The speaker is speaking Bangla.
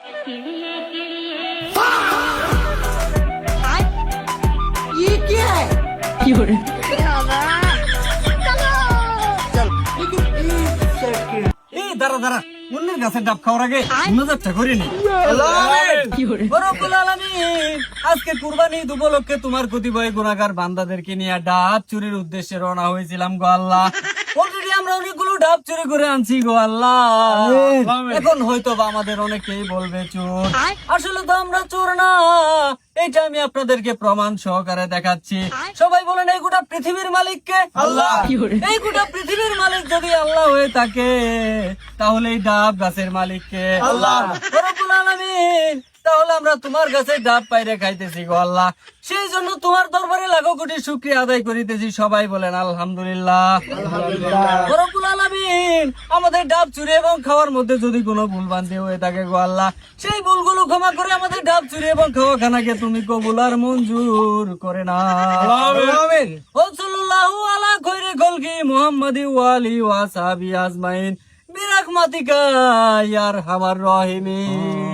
ये क्या है? এই দাঁড়া দাঁড়া, অন্যের গাছের ডাব খাওয়ার আগে নজরটা করিনি। রব্বুল আলামিন, আজকে কুরবানি ঈদ উপলক্ষে তোমার কতিপয় গুনাহগার বান্দাদেরকে নিয়ে ডাব চুরির উদ্দেশ্যে রওনা হয়েছিলাম গো আল্লাহ। অলরেডি আমরা অনেকগুলো ডাব চুরি করে আনছি গো আল্লাহ। এখন হয়তো বা আমাদের অনেকেই বলবে চোর, আসলে তো আমরা চোর না। এইটা আমি আপনাদেরকে প্রমাণ সহকারে দেখাচ্ছি। সবাই বলেন এই গোটা পৃথিবীর মালিক কে? আল্লাহ। এই গোটা পৃথিবীর মালিক যদি আল্লাহ হয়ে থাকে, তাহলে এই ডাব গাছের মালিক কে? আল্লাহ। রব্বুল আলামিন, তাহলে আমরা তোমার গাছে ডাব পাইরে খাইতেছি গো আল্লাহ। সেই জন্য তোমার দরবারে লাখো কোটি শুকরিয়া আদায় করিতেছি। সবাই বলেন আলহামদুলিল্লাহ। রব্বুল আলামিন, আমাদের ডাব চুরি এবং খাওয়ার মধ্যে যদি কোনো ভুল ভ্রান্তি হয়ে থাকে গো আল্লাহ, সেই ভুলগুলো ক্ষমা করে আমাদের ডাব চুরি এবং খাওয়া খানাকে তুমি কবুল আর মঞ্জুর করে না। আমিন। সাল্লাল্লাহু আলা খায়রি খালকি মুহাম্মাদি ওয়া আলিহি ওয়া সাহবিহি আজমাইন বিরাহমাতিকা ইয়া আরহামার রাহিমিন।